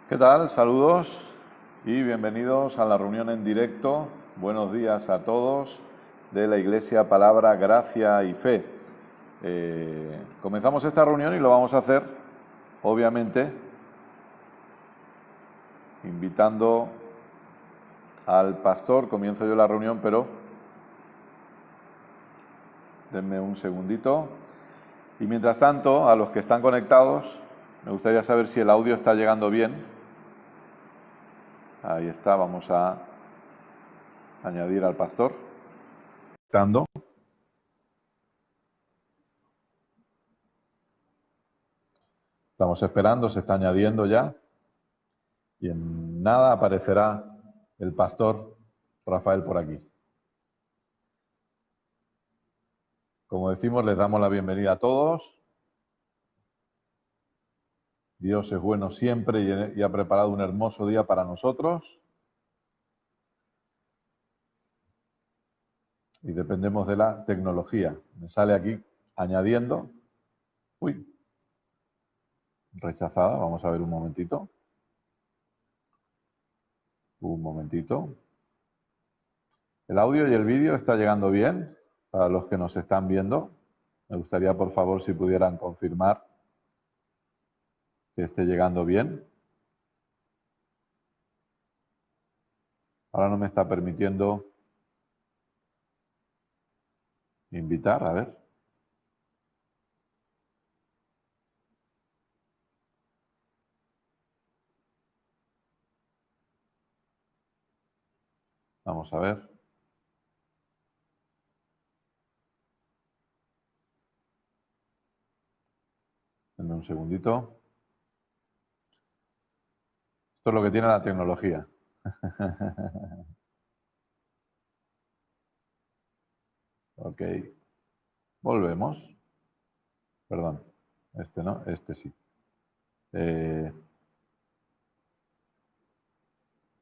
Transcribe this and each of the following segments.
¿Qué tal? Saludos y bienvenidos a la reunión en directo. Buenos días a todos de la Iglesia Palabra, Gracia y Fe. Comenzamos esta reunión y lo vamos a hacer, obviamente, invitando al pastor. Comienzo yo la reunión, pero denme un segundito. Y mientras tanto, a los que están conectados, me gustaría saber si el audio está llegando bien. Ahí está, vamos a añadir al pastor. Estamos esperando, se está añadiendo ya. Y en nada aparecerá el pastor Rafael por aquí. Como decimos, les damos la bienvenida a todos. Dios es bueno siempre y ha preparado un hermoso día para nosotros. Y dependemos de la tecnología. Me sale aquí añadiendo. Uy, rechazada. Vamos a ver un momentito. Un momentito. El audio y el vídeo está llegando bien para los que nos están viendo. Me gustaría, por favor, si pudieran confirmar que esté llegando bien. Ahora no me está permitiendo invitar, a ver. Vamos a ver. Denme un segundito. Esto es lo que tiene la tecnología. Ok. Volvemos. Perdón. Este no, este sí.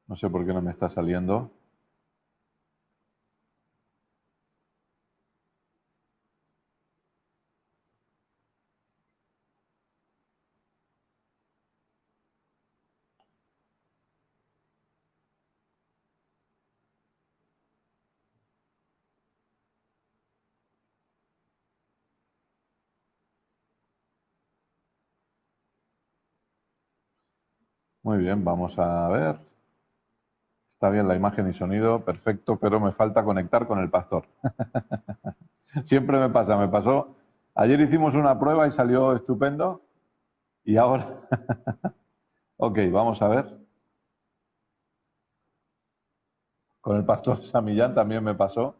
No sé por qué no me está saliendo. Muy bien, vamos a ver. Está bien la imagen y sonido, perfecto, pero me falta conectar con el pastor. Siempre me pasa, me pasó. Ayer hicimos una prueba y salió estupendo. Y ahora... Ok, vamos a ver. Con el pastor Samillán también me pasó.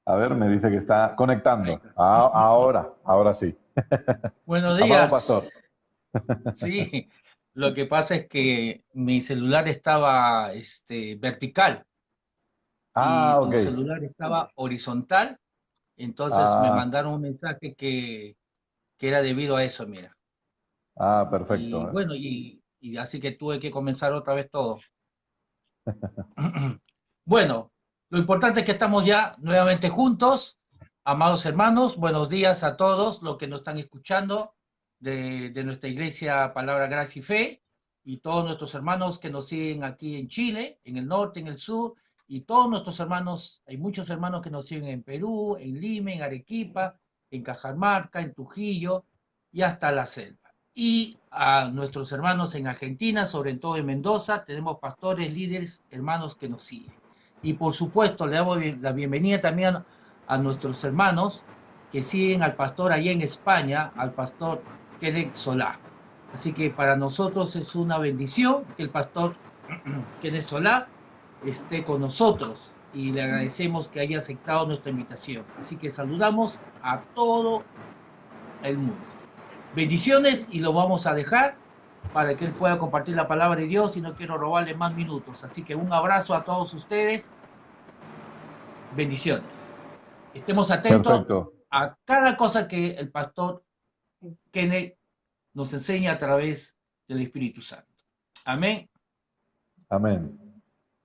A ver, me dice que está conectando. Ahora sí. Buenos Amado días. pastor. Sí, lo que pasa es que mi celular estaba vertical y Ok. tu celular estaba horizontal, entonces me Ah, mandaron un mensaje que era debido a eso, mira. Y perfecto. bueno, y así que tuve que comenzar otra vez todo. Bueno, lo importante es que estamos ya nuevamente juntos, amados hermanos. Buenos días a todos los que nos están escuchando de nuestra iglesia Palabra, Gracia y Fe, y todos nuestros hermanos que nos siguen aquí en Chile, en el norte, en el sur, y todos nuestros hermanos, hay muchos hermanos que nos siguen en Perú, en Lima, en Arequipa, en Cajamarca, en Trujillo y hasta la selva. Y a nuestros hermanos en Argentina, sobre todo en Mendoza, tenemos pastores, líderes, hermanos que nos siguen. Y por supuesto, le damos la bienvenida también a nuestros hermanos que siguen al pastor allá en España, al pastor Kenneth Solá. Así que para nosotros es una bendición que el pastor Kenneth Solá esté con nosotros y le agradecemos que haya aceptado nuestra invitación. Así que saludamos a todo el mundo. Bendiciones y lo vamos a dejar para que él pueda compartir la palabra de Dios y no quiero robarle más minutos. Así que un abrazo a todos ustedes. Bendiciones. Estemos atentos Perfecto. a cada cosa que el pastor Kenneth nos enseña a través del Espíritu Santo. Amén. Amén.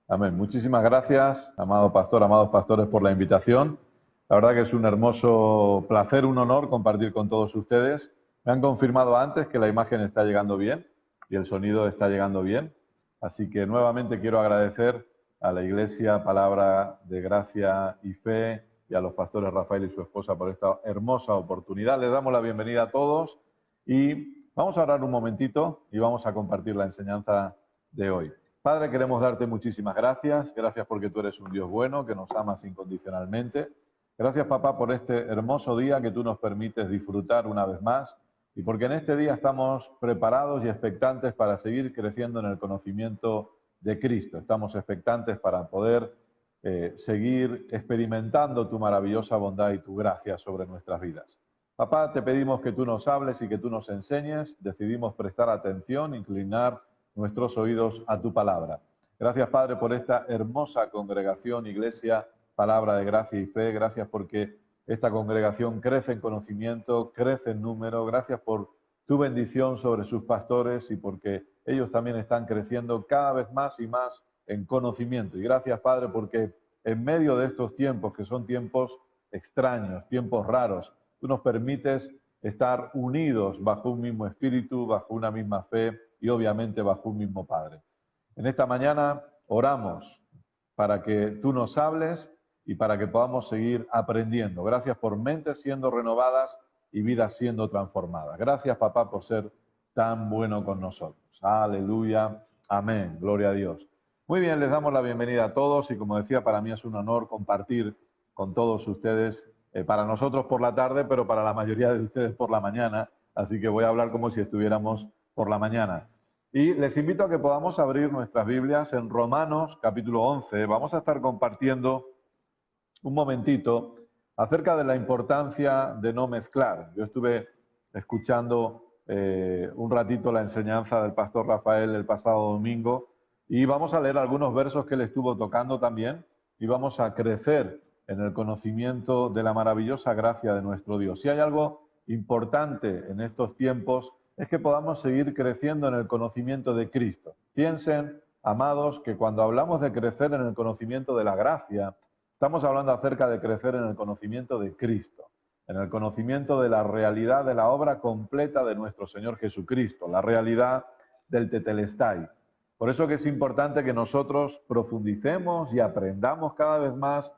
Amén. Muchísimas gracias, amado pastor, amados pastores, por la invitación. La verdad que es un hermoso placer, un honor compartir con todos ustedes. Me han confirmado antes que la imagen está llegando bien. y el sonido está llegando bien. Así que nuevamente quiero agradecer a la Iglesia Palabra de Gracia y Fe y a los pastores Rafael y su esposa por esta hermosa oportunidad. Les damos la bienvenida a todos y vamos a orar un momentito y vamos a compartir la enseñanza de hoy. Padre, queremos darte muchísimas gracias. Gracias porque tú eres un Dios bueno, que nos amas incondicionalmente. Gracias, papá, por este hermoso día que tú nos permites disfrutar una vez más y porque en este día estamos preparados y expectantes para seguir creciendo en el conocimiento de Cristo. Estamos expectantes para poder seguir experimentando tu maravillosa bondad y tu gracia sobre nuestras vidas. Papá, te pedimos que tú nos hables y que tú nos enseñes. Decidimos prestar atención, inclinar nuestros oídos a tu palabra. Gracias, Padre, por esta hermosa congregación, Iglesia, Palabra de Gracia y Fe. Gracias porque esta congregación crece en conocimiento, crece en número. Gracias por tu bendición sobre sus pastores y porque ellos también están creciendo cada vez más y más en conocimiento. Y gracias, Padre, porque en medio de estos tiempos, que son tiempos extraños, tiempos raros, tú nos permites estar unidos bajo un mismo espíritu, bajo una misma fe y obviamente bajo un mismo Padre. En esta mañana oramos para que tú nos hables y para que podamos seguir aprendiendo. Gracias por mentes siendo renovadas y vidas siendo transformadas. Gracias, papá, por ser tan bueno con nosotros. Aleluya. Amén. Gloria a Dios. Muy bien, les damos la bienvenida a todos y como decía, para mí es un honor compartir con todos ustedes, para nosotros por la tarde, pero para la mayoría de ustedes por la mañana. Así que voy a hablar como si estuviéramos por la mañana. Y les invito a que podamos abrir nuestras Biblias en Romanos capítulo 11. Vamos a estar compartiendo un momentito acerca de la importancia de no mezclar. Yo estuve escuchando un ratito la enseñanza del pastor Rafael el pasado domingo y vamos a leer algunos versos que él estuvo tocando también y vamos a crecer en el conocimiento de la maravillosa gracia de nuestro Dios. Si hay algo importante en estos tiempos es que podamos seguir creciendo en el conocimiento de Cristo. Piensen, amados, que cuando hablamos de crecer en el conocimiento de la gracia, estamos hablando acerca de crecer en el conocimiento de Cristo, en el conocimiento de la realidad de la obra completa de nuestro Señor Jesucristo, la realidad del Tetelestai. Por eso que es importante que nosotros profundicemos y aprendamos cada vez más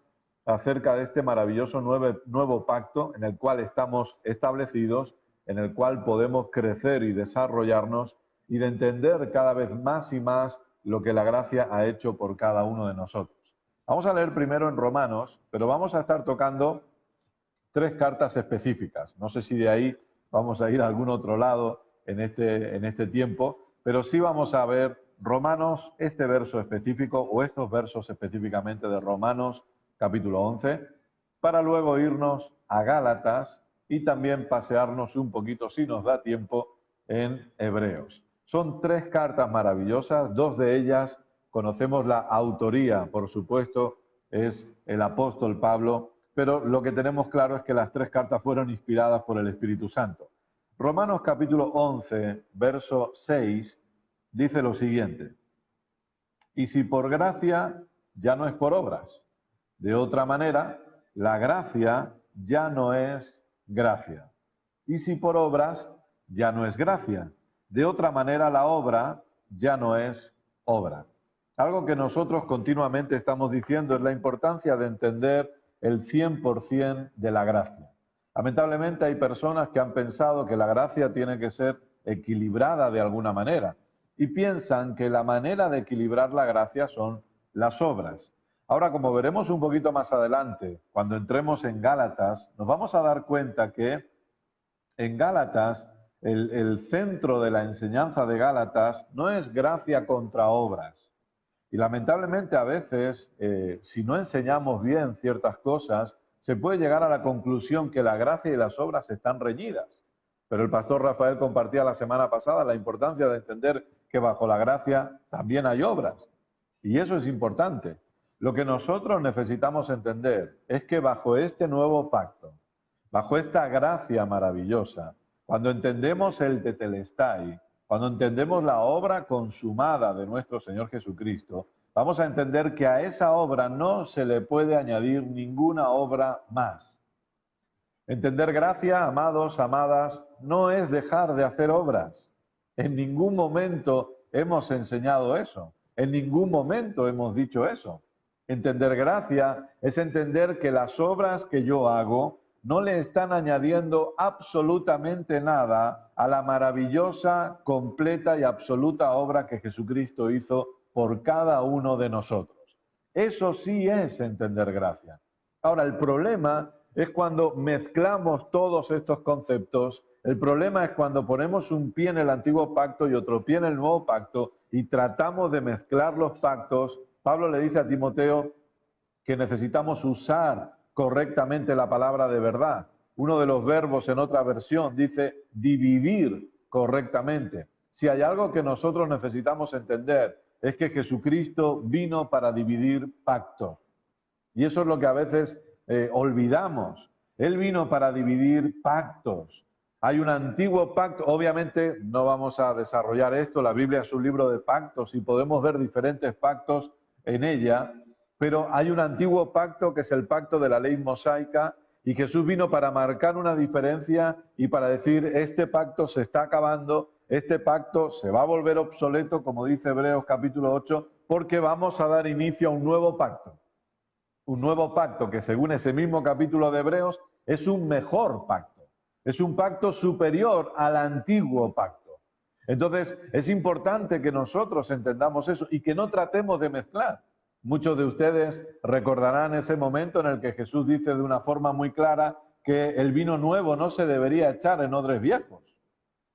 acerca de este maravilloso nuevo pacto en el cual estamos establecidos, en el cual podemos crecer y desarrollarnos y de entender cada vez más y más lo que la gracia ha hecho por cada uno de nosotros. Vamos a leer primero en Romanos, pero vamos a estar tocando 3 cartas específicas. No sé si de ahí vamos a ir a algún otro lado en este tiempo, pero sí vamos a ver Romanos, este verso específico o estos versos específicamente de Romanos capítulo 11, para luego irnos a Gálatas y también pasearnos un poquito, si nos da tiempo, en Hebreos. Son 3 cartas maravillosas, 2 de ellas conocemos la autoría, por supuesto, es el apóstol Pablo, pero lo que tenemos claro es que las 3 cartas fueron inspiradas por el Espíritu Santo. Romanos capítulo 11, verso 6, dice lo siguiente: y si por gracia, ya no es por obras. De otra manera, la gracia ya no es gracia. Y si por obras, ya no es gracia. De otra manera, la obra ya no es obra. Algo que nosotros continuamente estamos diciendo es la importancia de entender el 100% de la gracia. Lamentablemente hay personas que han pensado que la gracia tiene que ser equilibrada de alguna manera y piensan que la manera de equilibrar la gracia son las obras. Ahora, como veremos un poquito más adelante, cuando entremos en Gálatas, nos vamos a dar cuenta que en Gálatas el centro de la enseñanza de Gálatas no es gracia contra obras. Y lamentablemente a veces, si no enseñamos bien ciertas cosas, se puede llegar a la conclusión que la gracia y las obras están reñidas. Pero el pastor Rafael compartía la semana pasada la importancia de entender que bajo la gracia también hay obras. Y eso es importante. Lo que nosotros necesitamos entender es que bajo este nuevo pacto, bajo esta gracia maravillosa, cuando entendemos el Tetelestai, cuando entendemos la obra consumada de nuestro Señor Jesucristo, vamos a entender que a esa obra no se le puede añadir ninguna obra más. Entender gracia, amados, amadas, no es dejar de hacer obras. En ningún momento hemos enseñado eso. En ningún momento hemos dicho eso. Entender gracia es entender que las obras que yo hago no le están añadiendo absolutamente nada a la maravillosa, completa y absoluta obra que Jesucristo hizo por cada uno de nosotros. Eso sí es entender gracia. Ahora, el problema es cuando mezclamos todos estos conceptos. El problema es cuando ponemos un pie en el antiguo pacto y otro pie en el nuevo pacto y tratamos de mezclar los pactos. Pablo le dice a Timoteo que necesitamos usar correctamente la palabra de verdad. Uno de los verbos en otra versión dice dividir correctamente. Si hay algo que nosotros necesitamos entender es que Jesucristo vino para dividir pactos. Y eso es lo que a veces olvidamos. Él vino para dividir pactos. Hay un antiguo pacto, obviamente no vamos a desarrollar esto, la Biblia es un libro de pactos y podemos ver diferentes pactos en ella, pero hay un antiguo pacto que es el pacto de la ley mosaica y Jesús vino para marcar una diferencia y para decir, este pacto se está acabando, este pacto se va a volver obsoleto, como dice Hebreos capítulo 8, porque vamos a dar inicio a un nuevo pacto. Un nuevo pacto que según ese mismo capítulo de Hebreos es un mejor pacto, es un pacto superior al antiguo pacto. Entonces es importante que nosotros entendamos eso y que no tratemos de mezclar. Muchos de ustedes recordarán ese momento en el que Jesús dice de una forma muy clara que el vino nuevo no se debería echar en odres viejos,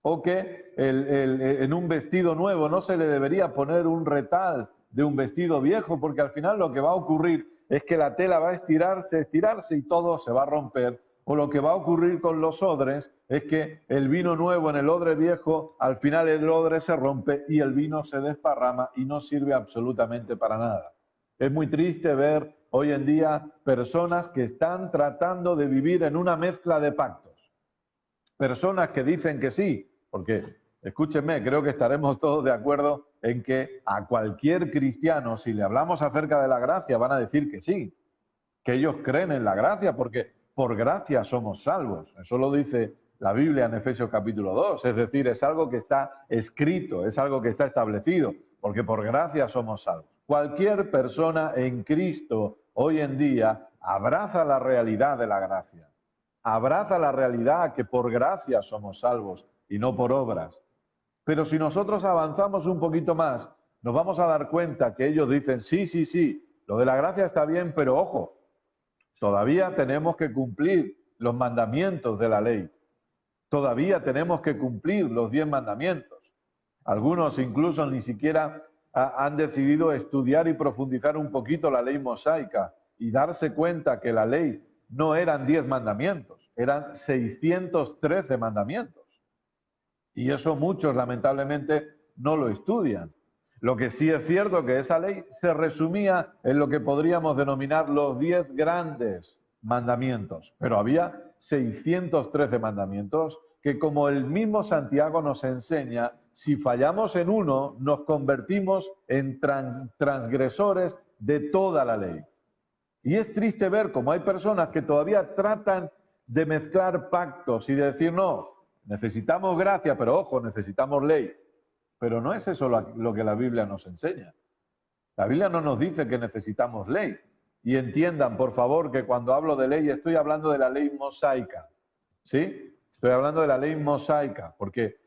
o que en un vestido nuevo no se le debería poner un retal de un vestido viejo, porque al final lo que va a ocurrir es que la tela va a estirarse y todo se va a romper. O lo que va a ocurrir con los odres es que el vino nuevo en el odre viejo, al final el odre se rompe y el vino se desparrama y no sirve absolutamente para nada. Es muy triste ver hoy en día personas que están tratando de vivir en una mezcla de pactos. Personas que dicen que sí, porque escúchenme, creo que estaremos todos de acuerdo en que a cualquier cristiano, si le hablamos acerca de la gracia, van a decir que sí, que ellos creen en la gracia, porque por gracia somos salvos. Eso lo dice la Biblia en Efesios capítulo 2, es decir, es algo que está escrito, es algo que está establecido, porque por gracia somos salvos. Cualquier persona en Cristo hoy en día abraza la realidad de la gracia. Abraza la realidad que por gracia somos salvos y no por obras. Pero si nosotros avanzamos un poquito más, nos vamos a dar cuenta que ellos dicen, sí, sí, sí, lo de la gracia está bien, pero ojo, todavía tenemos que cumplir los mandamientos de la ley. Todavía tenemos que cumplir los 10 mandamientos. Algunos incluso ni siquiera han decidido estudiar y profundizar un poquito la ley mosaica y darse cuenta que la ley no eran 10 mandamientos, eran 613 mandamientos. Y eso muchos lamentablemente no lo estudian. Lo que sí es cierto que esa ley se resumía en lo que podríamos denominar los 10 grandes mandamientos, pero había 613 mandamientos que, como el mismo Santiago nos enseña, si fallamos en uno, nos convertimos en transgresores de toda la ley. Y es triste ver cómo hay personas que todavía tratan de mezclar pactos y de decir, no, necesitamos gracia, pero ojo, necesitamos ley. Pero no es eso lo que la Biblia nos enseña. La Biblia no nos dice que necesitamos ley. Y entiendan, por favor, que cuando hablo de ley estoy hablando de la ley mosaica. ¿Sí? Estoy hablando de la ley mosaica, porque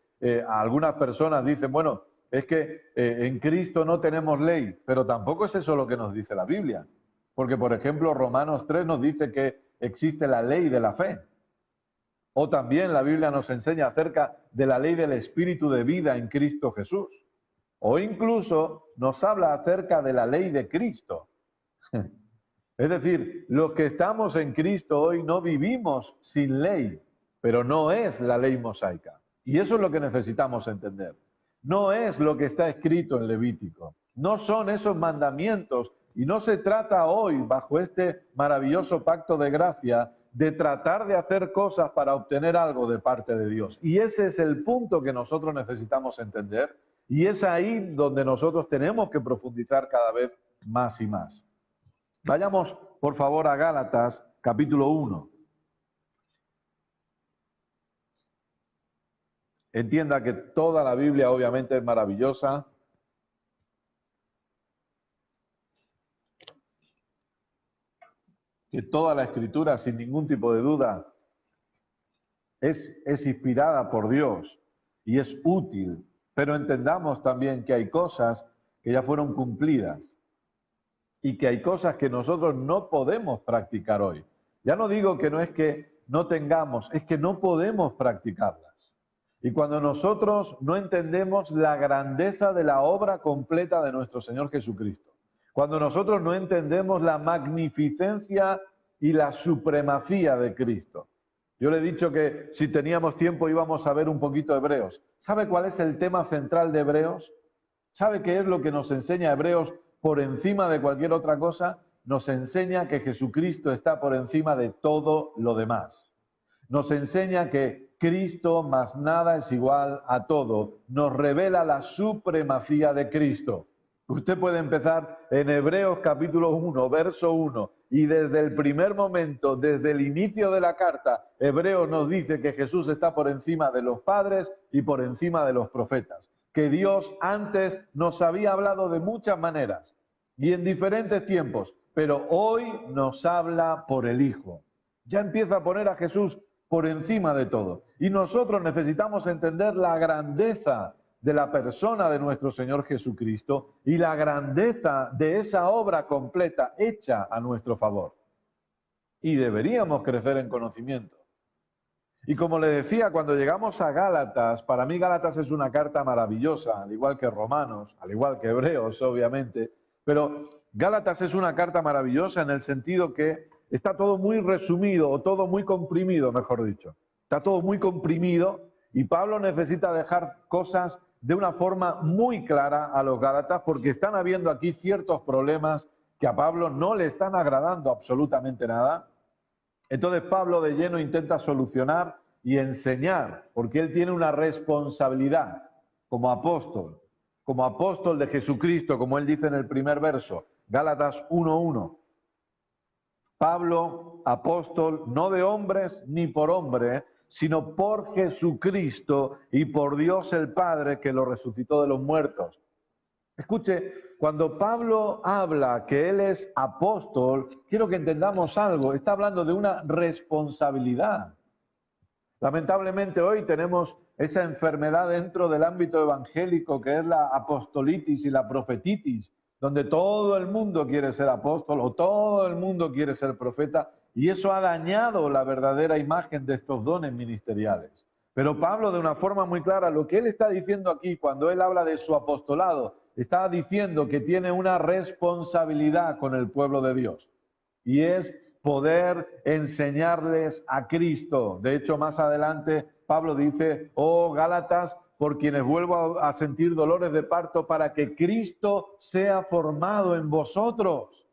algunas personas dicen, bueno, es que en Cristo no tenemos ley, pero tampoco es eso lo que nos dice la Biblia. Porque, por ejemplo, Romanos 3 nos dice que existe la ley de la fe. O también la Biblia nos enseña acerca de la ley del Espíritu de vida en Cristo Jesús. O incluso nos habla acerca de la ley de Cristo. Es decir, los que estamos en Cristo hoy no vivimos sin ley, pero no es la ley mosaica. Y eso es lo que necesitamos entender. No es lo que está escrito en Levítico. No son esos mandamientos. Y no se trata hoy, bajo este maravilloso pacto de gracia, de tratar de hacer cosas para obtener algo de parte de Dios. Y ese es el punto que nosotros necesitamos entender. Y es ahí donde nosotros tenemos que profundizar cada vez más y más. Vayamos, por favor, a Gálatas, capítulo 1. entienda que toda la Biblia obviamente es maravillosa. Que toda la Escritura, sin ningún tipo de duda, es inspirada por Dios y es útil, pero entendamos también que hay cosas que ya fueron cumplidas y que hay cosas que nosotros no podemos practicar hoy. Ya no digo que no es que no tengamos, es que no podemos practicarlas. Y cuando nosotros no entendemos la grandeza de la obra completa de nuestro Señor Jesucristo, cuando nosotros no entendemos la magnificencia y la supremacía de Cristo. Yo le he dicho que si teníamos tiempo íbamos a ver un poquito de Hebreos. ¿Sabe cuál es el tema central de Hebreos? ¿Sabe qué es lo que nos enseña Hebreos por encima de cualquier otra cosa? Nos enseña que Jesucristo está por encima de todo lo demás. Nos enseña que Cristo más nada es igual a todo. Nos revela la supremacía de Cristo. Usted puede empezar en Hebreos capítulo 1, verso 1, y desde el primer momento, desde el inicio de la carta, Hebreos nos dice que Jesús está por encima de los padres y por encima de los profetas. Que Dios antes nos había hablado de muchas maneras y en diferentes tiempos, pero hoy nos habla por el Hijo. Ya empieza a poner a Jesús por encima de todo. Y nosotros necesitamos entender la grandeza de la persona de nuestro Señor Jesucristo y la grandeza de esa obra completa hecha a nuestro favor. Y deberíamos crecer en conocimiento. Y como le decía, cuando llegamos a Gálatas, para mí Gálatas es una carta maravillosa, al igual que Romanos, al igual que Hebreos, obviamente, pero Gálatas es una carta maravillosa en el sentido que está todo muy resumido, o todo muy comprimido, mejor dicho. Está todo muy comprimido y Pablo necesita dejar cosas de una forma muy clara a los Gálatas porque están habiendo aquí ciertos problemas que a Pablo no le están agradando absolutamente nada. Entonces Pablo de lleno intenta solucionar y enseñar, porque él tiene una responsabilidad como apóstol de Jesucristo, como él dice en el primer verso, Gálatas 1:1. Pablo, apóstol, no de hombres ni por hombre, sino por Jesucristo y por Dios el Padre que lo resucitó de los muertos. Escuche, cuando Pablo habla que él es apóstol, quiero que entendamos algo, está hablando de una responsabilidad. Lamentablemente hoy tenemos esa enfermedad dentro del ámbito evangélico que es la apostolitis y la profetitis, donde todo el mundo quiere ser apóstol o todo el mundo quiere ser profeta, y eso ha dañado la verdadera imagen de estos dones ministeriales. Pero Pablo, de una forma muy clara, lo que él está diciendo aquí, cuando él habla de su apostolado, está diciendo que tiene una responsabilidad con el pueblo de Dios, y es poder enseñarles a Cristo. De hecho, más adelante, Pablo dice, oh Gálatas, por quienes vuelvo a sentir dolores de parto, para que Cristo sea formado en vosotros.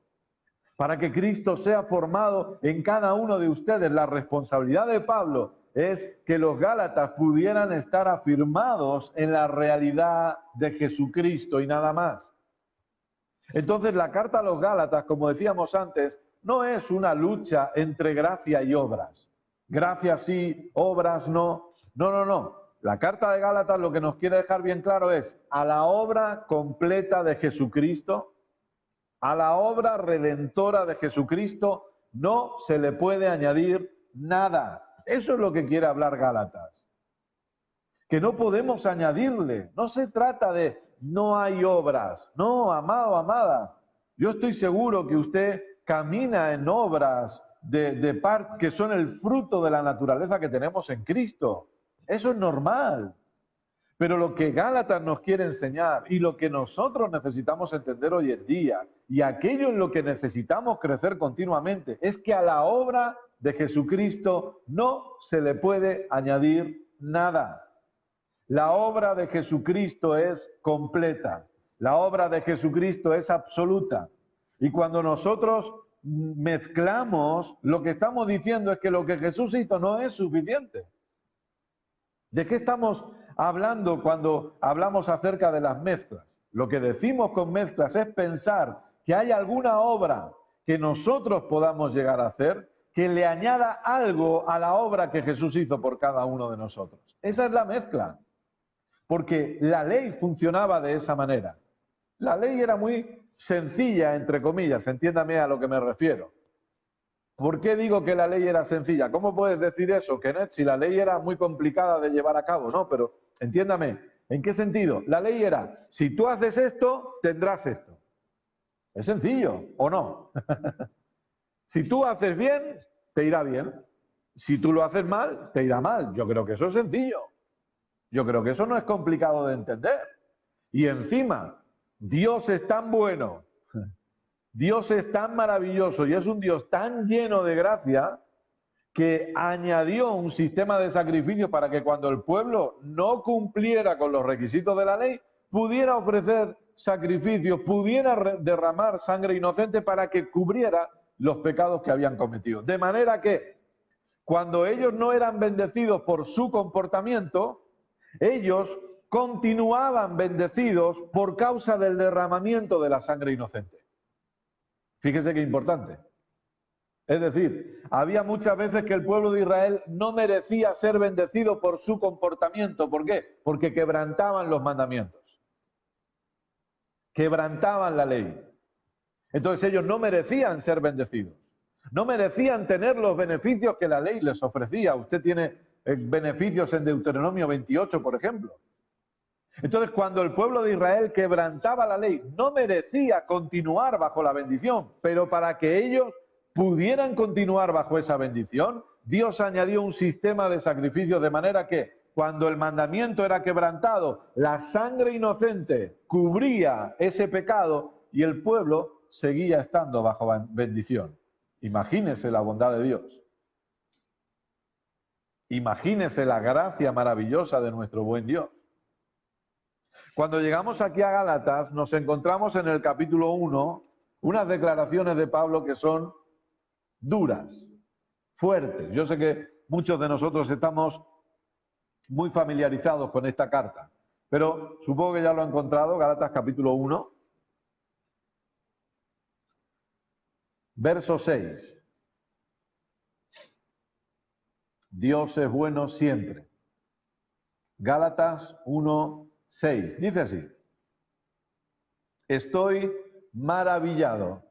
Para que Cristo sea formado en cada uno de ustedes. La responsabilidad de Pablo es que los Gálatas pudieran estar afirmados en la realidad de Jesucristo y nada más. Entonces, la carta a los Gálatas, como decíamos antes, no es una lucha entre gracia y obras. Gracia sí, obras no. No. La carta de Gálatas lo que nos quiere dejar bien claro es a la obra completa de Jesucristo, a la obra redentora de Jesucristo, no se le puede añadir nada. Eso es lo que quiere hablar Gálatas. Que no podemos añadirle. No se trata de no hay obras. No, amado, amada. Yo estoy seguro que usted camina en obras que son el fruto de la naturaleza que tenemos en Cristo. Eso es normal. Pero lo que Gálatas nos quiere enseñar y lo que nosotros necesitamos entender hoy en día y aquello en lo que necesitamos crecer continuamente es que a la obra de Jesucristo no se le puede añadir nada. La obra de Jesucristo es completa. La obra de Jesucristo es absoluta. Y cuando nosotros mezclamos, lo que estamos diciendo es que lo que Jesús hizo no es suficiente. ¿De qué estamos hablando cuando hablamos acerca de las mezclas? Lo que decimos con mezclas es pensar que hay alguna obra que nosotros podamos llegar a hacer que le añada algo a la obra que Jesús hizo por cada uno de nosotros. Esa es la mezcla. porque la ley funcionaba de esa manera. La ley era muy sencilla, entre comillas, entiéndame a lo que me refiero. ¿Por qué digo que la ley era sencilla? ¿Cómo puedes decir eso, Kenneth, si la ley era muy complicada de llevar a cabo? No, pero entiéndame, ¿en qué sentido? La ley era, si tú haces esto, tendrás esto. Es sencillo, ¿o no? Si tú haces bien, te irá bien. Si tú lo haces mal, te irá mal. Yo creo que eso es sencillo. Yo creo que eso no es complicado de entender. Y encima, Dios es tan bueno, Dios es tan maravilloso y es un Dios tan lleno de gracia que añadió un sistema de sacrificio para que cuando el pueblo no cumpliera con los requisitos de la ley, pudiera ofrecer sacrificios, pudiera derramar sangre inocente para que cubriera los pecados que habían cometido. De manera que cuando ellos no eran bendecidos por su comportamiento, ellos continuaban bendecidos por causa del derramamiento de la sangre inocente. Fíjese qué importante. Es decir, había muchas veces que el pueblo de Israel no merecía ser bendecido por su comportamiento. ¿Por qué? Porque quebrantaban los mandamientos. Quebrantaban la ley. Entonces ellos no merecían ser bendecidos. No merecían tener los beneficios que la ley les ofrecía. Usted tiene beneficios en Deuteronomio 28, por ejemplo. Entonces, cuando el pueblo de Israel quebrantaba la ley, no merecía continuar bajo la bendición, pero para que ellos pudieran continuar bajo esa bendición, Dios añadió un sistema de sacrificios de manera que cuando el mandamiento era quebrantado, la sangre inocente cubría ese pecado y el pueblo seguía estando bajo bendición. Imagínese la bondad de Dios. Imagínese la gracia maravillosa de nuestro buen Dios. Cuando llegamos aquí a Gálatas, nos encontramos en el capítulo 1 unas declaraciones de Pablo que son duras, fuertes. Yo sé que muchos de nosotros estamos muy familiarizados con esta carta, pero supongo que ya lo han encontrado, Gálatas capítulo 1, verso 6. Dios es bueno siempre. Gálatas 1:6. Dice así: estoy maravillado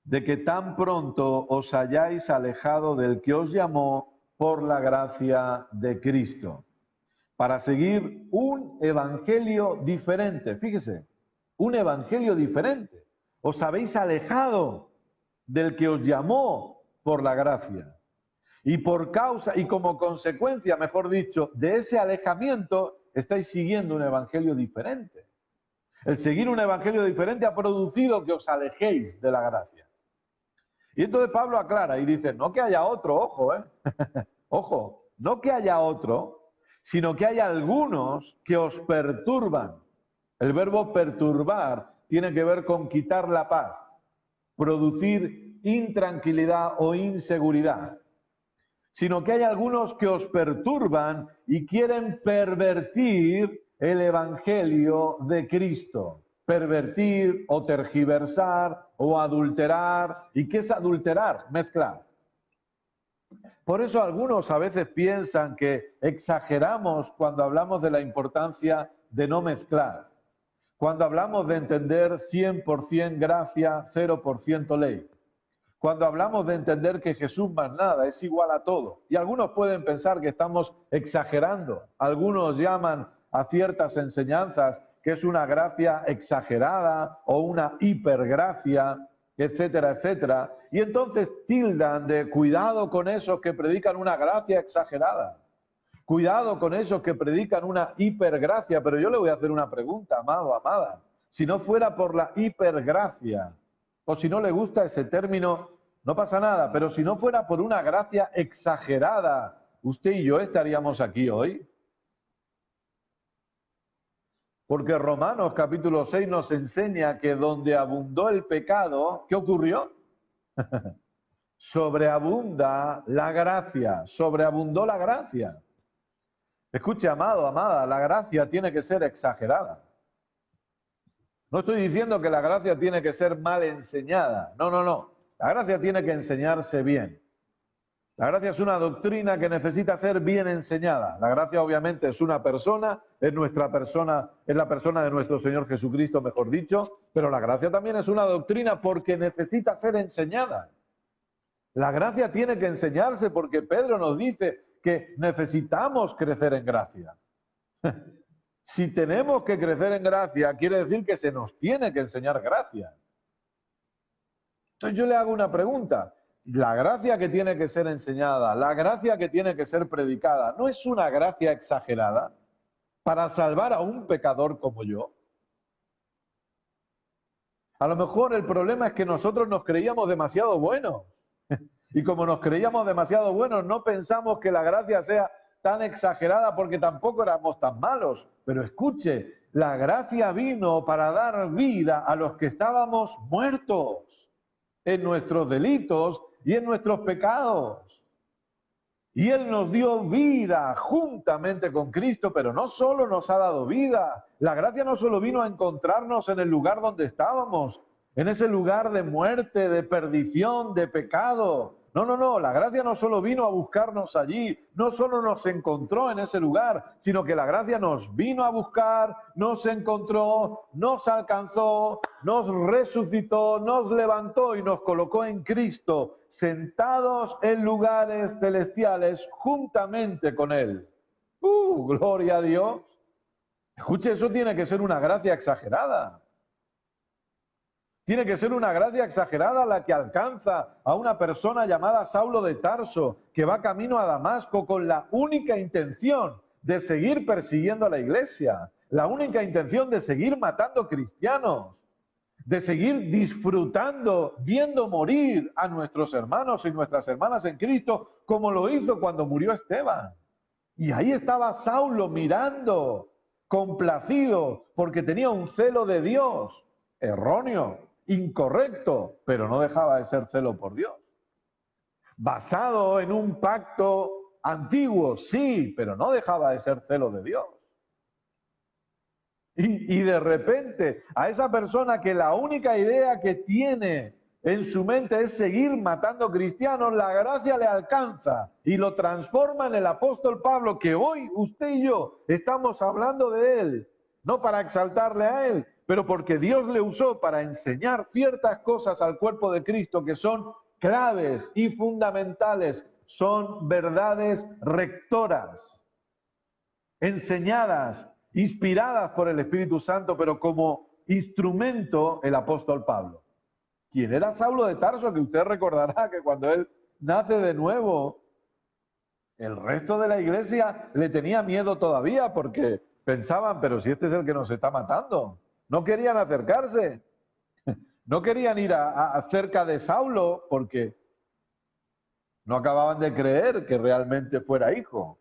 de que tan pronto os hayáis alejado del que os llamó por la gracia de Cristo, para seguir un evangelio diferente. Fíjese, un evangelio diferente. Os habéis alejado del que os llamó por la gracia. Y por causa, y como consecuencia, mejor dicho, de ese alejamiento, estáis siguiendo un evangelio diferente. El seguir un evangelio diferente ha producido que os alejéis de la gracia. Y entonces Pablo aclara y dice, no que haya otro, ojo, ojo, no que haya otro, sino que hay algunos que os perturban. El verbo perturbar tiene que ver con quitar la paz, producir intranquilidad o inseguridad. Sino que hay algunos que os perturban y quieren pervertir el evangelio de Cristo. Pervertir o tergiversar o adulterar. ¿Y qué es adulterar? Mezclar. Por eso algunos a veces piensan que exageramos cuando hablamos de la importancia de no mezclar. Cuando hablamos de entender 100% gracia, 0% ley. Cuando hablamos de entender que Jesús más nada es igual a todo. Y algunos pueden pensar que estamos exagerando. Algunos llaman a ciertas enseñanzas que es una gracia exagerada o una hipergracia, etcétera, etcétera. Y entonces tildan de cuidado con esos que predican una gracia exagerada. Cuidado con esos que predican una hipergracia. Pero yo le voy a hacer una pregunta, amado, amada. Si no fuera por la hipergracia, o si no le gusta ese término, no pasa nada, pero si no fuera por una gracia exagerada, usted y yo estaríamos aquí hoy. Porque Romanos capítulo 6 nos enseña que donde abundó el pecado, ¿qué ocurrió? Sobreabunda la gracia, sobreabundó la gracia. Escuche, amado, amada, la gracia tiene que ser exagerada. No estoy diciendo que la gracia tiene que ser mal enseñada. No, no, no. La gracia tiene que enseñarse bien. La gracia es una doctrina que necesita ser bien enseñada. La gracia obviamente es una persona, es nuestra persona, es la persona de nuestro Señor Jesucristo, mejor dicho, pero la gracia también es una doctrina porque necesita ser enseñada. La gracia tiene que enseñarse porque Pedro nos dice que necesitamos crecer en gracia. Si tenemos que crecer en gracia, quiere decir que se nos tiene que enseñar gracia. Entonces yo le hago una pregunta. La gracia que tiene que ser enseñada, la gracia que tiene que ser predicada, ¿no es una gracia exagerada para salvar a un pecador como yo? A lo mejor el problema es que nosotros nos creíamos demasiado buenos. Y como nos creíamos demasiado buenos, no pensamos que la gracia sea tan exagerada porque tampoco éramos tan malos. Pero escuche, la gracia vino para dar vida a los que estábamos muertos en nuestros delitos y en nuestros pecados. Y Él nos dio vida juntamente con Cristo, pero no solo nos ha dado vida. La gracia no solo vino a encontrarnos en el lugar donde estábamos, en ese lugar de muerte, de perdición, de pecado. No, la gracia no solo vino a buscarnos allí, no solo nos encontró en ese lugar, sino que la gracia nos vino a buscar, nos encontró, nos alcanzó, nos resucitó, nos levantó y nos colocó en Cristo, sentados en lugares celestiales juntamente con Él. Gloria a Dios. Escuche, eso tiene que ser una gracia exagerada. Tiene que ser una gracia exagerada la que alcanza a una persona llamada Saulo de Tarso, que va camino a Damasco con la única intención de seguir persiguiendo a la iglesia, la única intención de seguir matando cristianos, de seguir disfrutando, viendo morir a nuestros hermanos y nuestras hermanas en Cristo, como lo hizo cuando murió Esteban. Y ahí estaba Saulo mirando, complacido, porque tenía un celo de Dios, erróneo, incorrecto, pero no dejaba de ser celo por Dios. Basado en un pacto antiguo, sí, pero no dejaba de ser celo de Dios. Y de repente, a esa persona que la única idea que tiene en su mente es seguir matando cristianos, la gracia le alcanza y lo transforma en el apóstol Pablo, que hoy usted y yo estamos hablando de él, no para exaltarle a él, pero porque Dios le usó para enseñar ciertas cosas al cuerpo de Cristo que son claves y fundamentales, son verdades rectoras, enseñadas, inspiradas por el Espíritu Santo, pero como instrumento el apóstol Pablo. ¿Quién era Saulo de Tarso? Que usted recordará que cuando él nace de nuevo, el resto de la iglesia le tenía miedo todavía porque pensaban, pero si este es el que nos está matando. No querían acercarse, no querían ir cerca de Saulo porque no acababan de creer que realmente fuera hijo.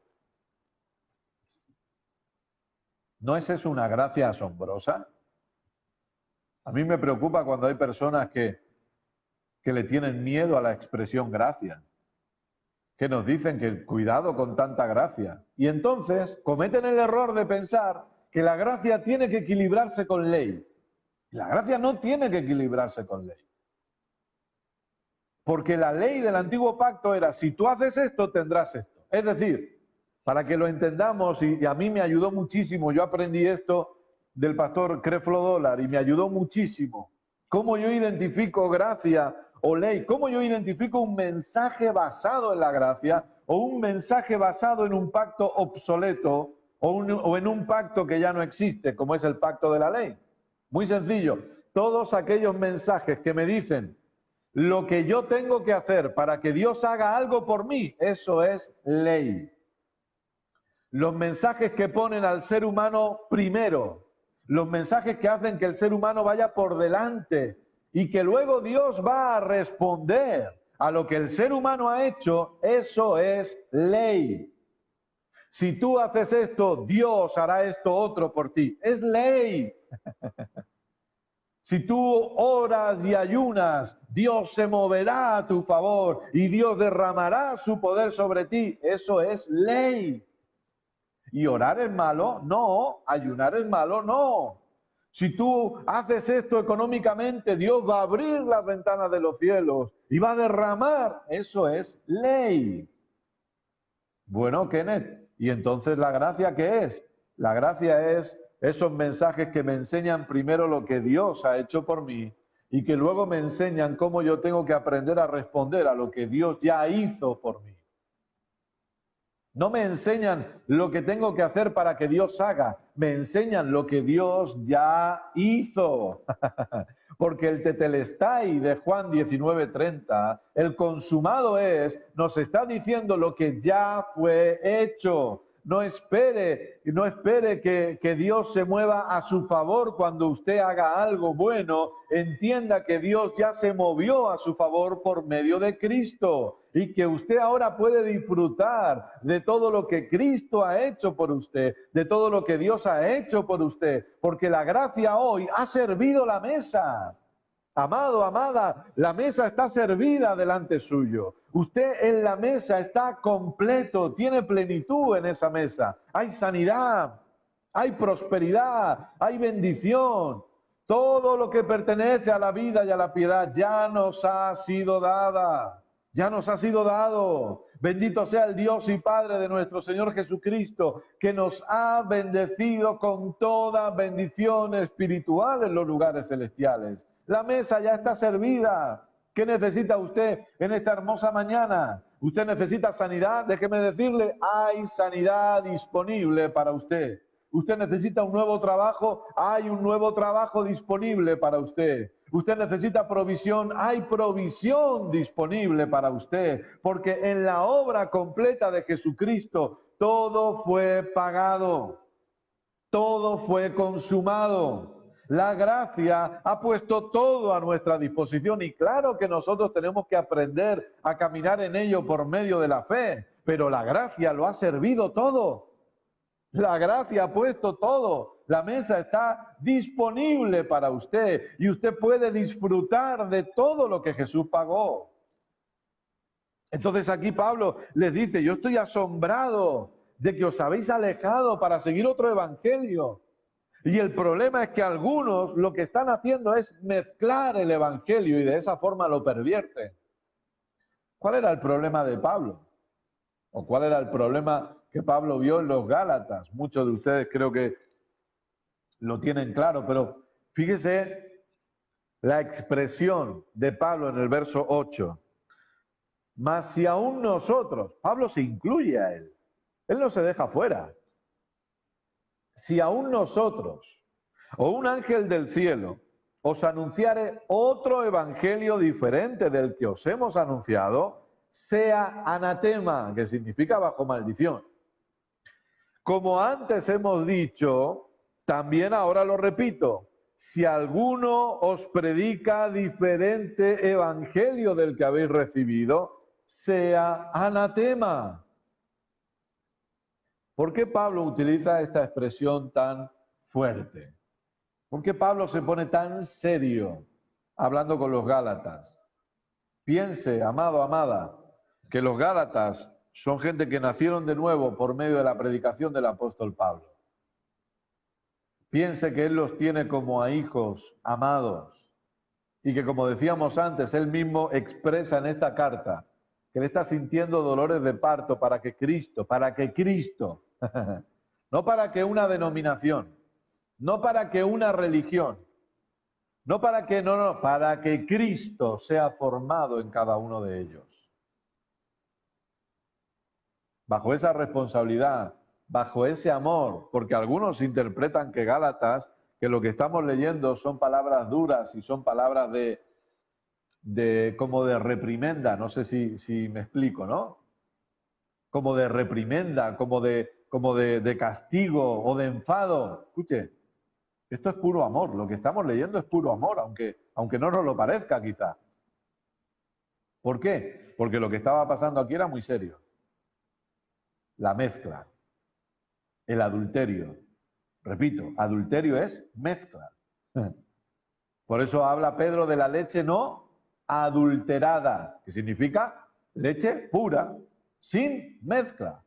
¿No es eso una gracia asombrosa? A mí me preocupa cuando hay personas que le tienen miedo a la expresión gracia, que nos dicen que cuidado con tanta gracia. Y entonces cometen el error de pensar que la gracia tiene que equilibrarse con ley. La gracia no tiene que equilibrarse con ley. Porque la ley del antiguo pacto era, si tú haces esto, tendrás esto. Es decir, para que lo entendamos, y a mí me ayudó muchísimo, yo aprendí esto del pastor Creflo Dollar y me ayudó muchísimo. ¿Cómo yo identifico gracia o ley? ¿Cómo yo identifico un mensaje basado en la gracia o un mensaje basado en un pacto obsoleto o en un pacto que ya no existe, como es el pacto de la ley? Muy sencillo. Todos aquellos mensajes que me dicen lo que yo tengo que hacer para que Dios haga algo por mí, eso es ley. Los mensajes que ponen al ser humano primero, los mensajes que hacen que el ser humano vaya por delante y que luego Dios va a responder a lo que el ser humano ha hecho, eso es ley. Si tú haces esto, Dios hará esto otro por ti. Es ley. Si tú oras y ayunas, Dios se moverá a tu favor y Dios derramará su poder sobre ti. Eso es ley. Y orar es malo, no. Ayunar es malo, no. Si tú haces esto económicamente, Dios va a abrir las ventanas de los cielos iba a derramar. Eso es ley. Bueno, Kenneth, ¿y entonces la gracia qué es? La gracia es esos mensajes que me enseñan primero lo que Dios ha hecho por mí y que luego me enseñan cómo yo tengo que aprender a responder a lo que Dios ya hizo por mí. No me enseñan lo que tengo que hacer para que Dios haga, me enseñan lo que Dios ya hizo. Porque el tetelestai de Juan 19:30, el consumado es, nos está diciendo lo que ya fue hecho. No espere que Dios se mueva a su favor cuando usted haga algo bueno. Entienda que Dios ya se movió a su favor por medio de Cristo y que usted ahora puede disfrutar de todo lo que Cristo ha hecho por usted, de todo lo que Dios ha hecho por usted, porque la gracia hoy ha servido la mesa. Amado, amada, la mesa está servida delante suyo. Usted en la mesa está completo, tiene plenitud en esa mesa. Hay sanidad, hay prosperidad, hay bendición. Todo lo que pertenece a la vida y a la piedad ya nos ha sido dada, ya nos ha sido dado. Bendito sea el Dios y Padre de nuestro Señor Jesucristo, que nos ha bendecido con toda bendición espiritual en los lugares celestiales. La mesa ya está servida. ¿Qué necesita usted en esta hermosa mañana? ¿Usted necesita sanidad? Déjeme decirle, hay sanidad disponible para usted. ¿Usted necesita un nuevo trabajo? Hay un nuevo trabajo disponible para usted. ¿Usted necesita provisión? Hay provisión disponible para usted. Porque en la obra completa de Jesucristo todo fue pagado. Todo fue consumado. La gracia ha puesto todo a nuestra disposición y claro que nosotros tenemos que aprender a caminar en ello por medio de la fe, pero la gracia lo ha servido todo. La gracia ha puesto todo. La mesa está disponible para usted y usted puede disfrutar de todo lo que Jesús pagó. Entonces aquí Pablo les dice, yo estoy asombrado de que os habéis alejado para seguir otro evangelio. Y el problema es que algunos lo que están haciendo es mezclar el evangelio y de esa forma lo pervierten. ¿Cuál era el problema de Pablo? ¿O cuál era el problema que Pablo vio en los Gálatas? Muchos de ustedes creo que lo tienen claro, pero fíjese la expresión de Pablo en el verso 8. Mas si aún nosotros, Pablo se incluye a él no se deja fuera. Si aún nosotros o un ángel del cielo os anunciare otro evangelio diferente del que os hemos anunciado, sea anatema, que significa bajo maldición. Como antes hemos dicho, también ahora lo repito, si alguno os predica diferente evangelio del que habéis recibido, sea anatema. ¿Por qué Pablo utiliza esta expresión tan fuerte? ¿Por qué Pablo se pone tan serio hablando con los Gálatas? Piense, amado, amada, que los Gálatas son gente que nacieron de nuevo por medio de la predicación del apóstol Pablo. Piense que él los tiene como a hijos amados y que, como decíamos antes, él mismo expresa en esta carta que él está sintiendo dolores de parto para que Cristo, no para que una denominación, no para que una religión, para que Cristo sea formado en cada uno de ellos. Bajo esa responsabilidad, bajo ese amor, porque algunos interpretan que Gálatas, que lo que estamos leyendo son palabras duras y son palabras como de reprimenda, no sé si me explico, ¿no? Como de reprimenda, como de castigo o de enfado. Escuche, esto es puro amor, lo que estamos leyendo es puro amor, aunque no nos lo parezca quizá. ¿Por qué? Porque lo que estaba pasando aquí era muy serio. La mezcla, el adulterio. Repito, adulterio es mezcla. Por eso habla Pedro de la leche no adulterada, que significa leche pura, sin mezcla.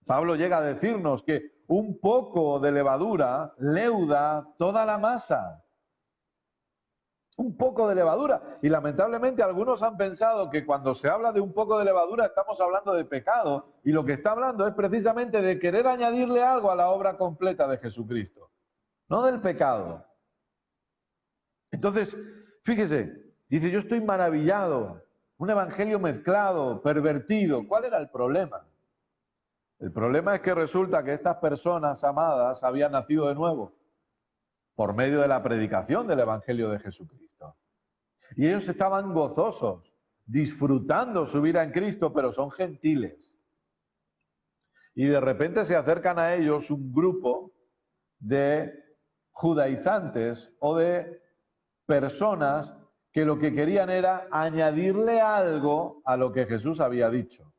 Pablo llega a decirnos que un poco de levadura leuda toda la masa. Un poco de levadura. Y lamentablemente algunos han pensado que cuando se habla de un poco de levadura estamos hablando de pecado, y lo que está hablando es precisamente de querer añadirle algo a la obra completa de Jesucristo, no del pecado. Entonces, fíjese, dice, yo estoy maravillado, un evangelio mezclado, pervertido. ¿Cuál era el problema? El problema es que resulta que estas personas amadas habían nacido de nuevo por medio de la predicación del evangelio de Jesucristo. Y ellos estaban gozosos, disfrutando su vida en Cristo, pero son gentiles. Y de repente se acercan a ellos un grupo de judaizantes o de personas que lo que querían era añadirle algo a lo que Jesús había dicho.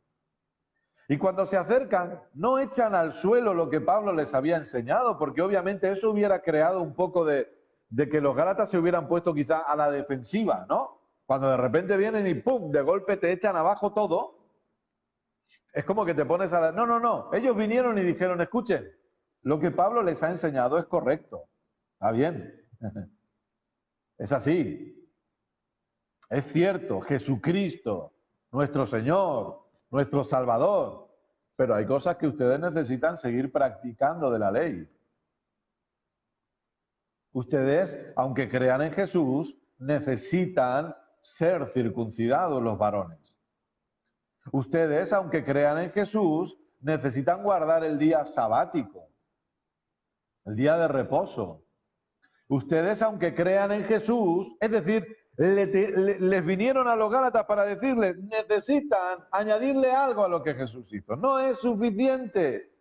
Y cuando se acercan, no echan al suelo lo que Pablo les había enseñado, porque obviamente eso hubiera creado un poco de que los gálatas se hubieran puesto quizá a la defensiva, ¿no? Cuando de repente vienen y ¡pum!, de golpe te echan abajo todo. Es como que te pones a la... No, no, no. Ellos vinieron y dijeron, escuchen, lo que Pablo les ha enseñado es correcto. Está bien. Es así. Es cierto, Jesucristo, nuestro Señor, nuestro Salvador. Pero hay cosas que ustedes necesitan seguir practicando de la ley. Ustedes, aunque crean en Jesús, necesitan ser circuncidados los varones. Ustedes, aunque crean en Jesús, necesitan guardar el día sabático, el día de reposo. Ustedes, aunque crean en Jesús, es decir, les vinieron a los Gálatas para decirles, necesitan añadirle algo a lo que Jesús hizo. No es suficiente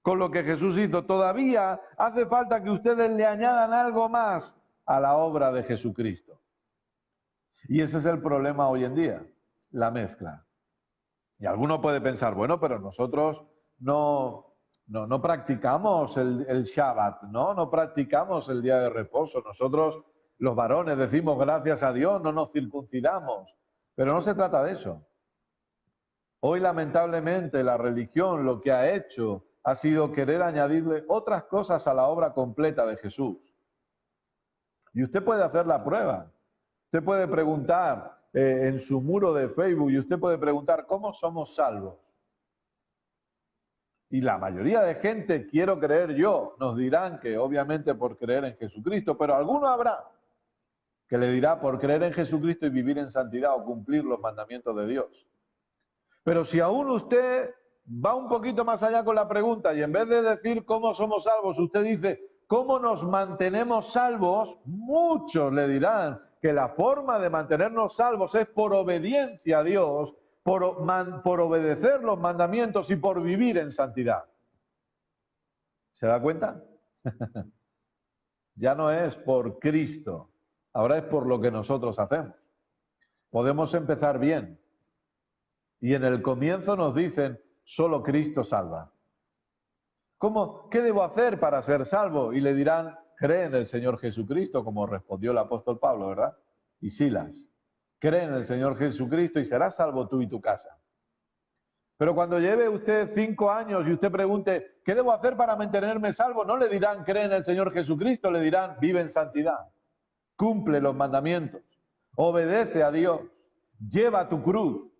con lo que Jesús hizo. Todavía hace falta que ustedes le añadan algo más a la obra de Jesucristo. Y ese es el problema hoy en día, la mezcla. Y alguno puede pensar, bueno, pero nosotros no practicamos el Shabbat, no practicamos el día de reposo. Nosotros, los varones, decimos gracias a Dios, no nos circuncidamos. Pero no se trata de eso. Hoy, lamentablemente, la religión lo que ha hecho ha sido querer añadirle otras cosas a la obra completa de Jesús. Y usted puede hacer la prueba. Usted puede preguntar en su muro de Facebook, y usted puede preguntar, ¿cómo somos salvos? Y la mayoría de gente, quiero creer yo, nos dirán que obviamente por creer en Jesucristo, pero alguno habrá que le dirá por creer en Jesucristo y vivir en santidad o cumplir los mandamientos de Dios. Pero si aún usted va un poquito más allá con la pregunta y en vez de decir cómo somos salvos, usted dice cómo nos mantenemos salvos, muchos le dirán que la forma de mantenernos salvos es por obediencia a Dios, por obedecer los mandamientos y por vivir en santidad. ¿Se da cuenta? Ya no es por Cristo, ahora es por lo que nosotros hacemos. Podemos empezar bien. Y en el comienzo nos dicen, solo Cristo salva. ¿Cómo? ¿Qué debo hacer para ser salvo? Y le dirán, cree en el Señor Jesucristo, como respondió el apóstol Pablo, ¿verdad? Y Silas. Cree en el Señor Jesucristo y serás salvo tú y tu casa. Pero cuando lleve usted 5 años y usted pregunte, ¿qué debo hacer para mantenerme salvo? No le dirán, cree en el Señor Jesucristo, le dirán, vive en santidad. Cumple los mandamientos. Obedece a Dios. Lleva tu cruz.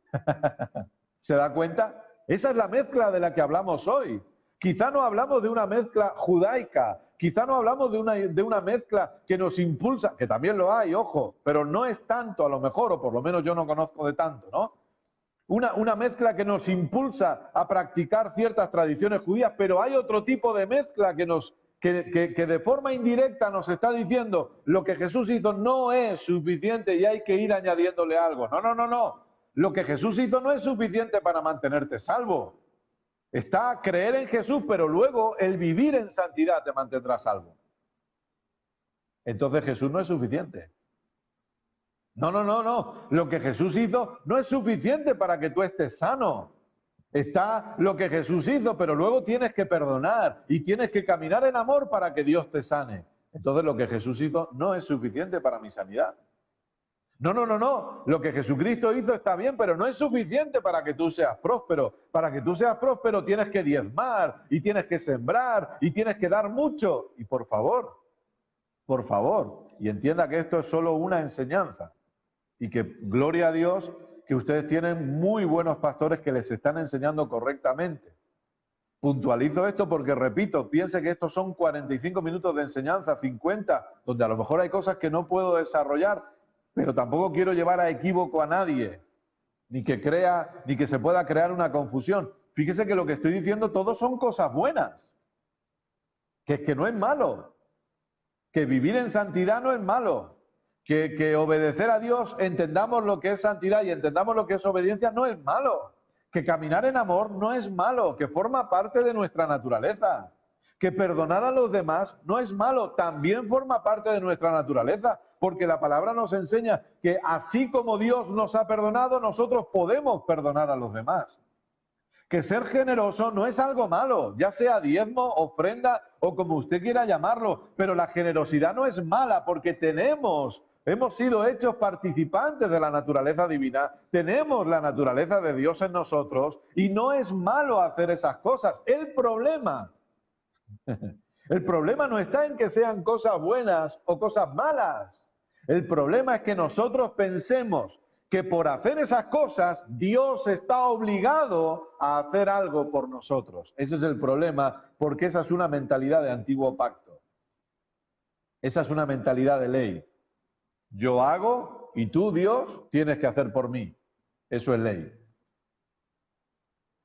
¿Se da cuenta? Esa es la mezcla de la que hablamos hoy. Quizá no hablamos de una mezcla judaica, quizá no hablamos de una mezcla que nos impulsa, que también lo hay, ojo, pero no es tanto a lo mejor, o por lo menos yo no conozco de tanto, ¿no? Una mezcla que nos impulsa a practicar ciertas tradiciones judías, pero hay otro tipo de mezcla que de forma indirecta nos está diciendo lo que Jesús hizo no es suficiente y hay que ir añadiéndole algo. No, no, no, no. Lo que Jesús hizo no es suficiente para mantenerte salvo. Está creer en Jesús, pero luego el vivir en santidad te mantendrá salvo. Entonces Jesús no es suficiente. No, no, no, no. Lo que Jesús hizo no es suficiente para que tú estés sano. Está lo que Jesús hizo, pero luego tienes que perdonar y tienes que caminar en amor para que Dios te sane. Entonces lo que Jesús hizo no es suficiente para mi sanidad. No, no, no, no. Lo que Jesucristo hizo está bien, pero no es suficiente para que tú seas próspero. Para que tú seas próspero tienes que diezmar y tienes que sembrar y tienes que dar mucho. Y por favor, por favor, y entienda que esto es solo una enseñanza y que, gloria a Dios, que ustedes tienen muy buenos pastores que les están enseñando correctamente. Puntualizo esto porque, repito, piense que estos son 45 minutos de enseñanza, 50, donde a lo mejor hay cosas que no puedo desarrollar, pero tampoco quiero llevar a equívoco a nadie, ni que se pueda crear una confusión. Fíjese que lo que estoy diciendo todos son cosas buenas, que es que no es malo, que vivir en santidad no es malo, que obedecer a Dios, entendamos lo que es santidad y entendamos lo que es obediencia, no es malo. Que caminar en amor no es malo, que forma parte de nuestra naturaleza. Que perdonar a los demás no es malo, también forma parte de nuestra naturaleza, porque la palabra nos enseña que así como Dios nos ha perdonado, nosotros podemos perdonar a los demás. Que ser generoso no es algo malo, ya sea diezmo, ofrenda o como usted quiera llamarlo, pero la generosidad no es mala porque hemos sido hechos participantes de la naturaleza divina, tenemos la naturaleza de Dios en nosotros y no es malo hacer esas cosas. El problema no está en que sean cosas buenas o cosas malas. El problema es que nosotros pensemos que por hacer esas cosas Dios está obligado a hacer algo por nosotros. Ese es el problema, porque esa es una mentalidad de antiguo pacto. Esa es una mentalidad de ley. Yo hago y tú, Dios, tienes que hacer por mí. Eso es ley.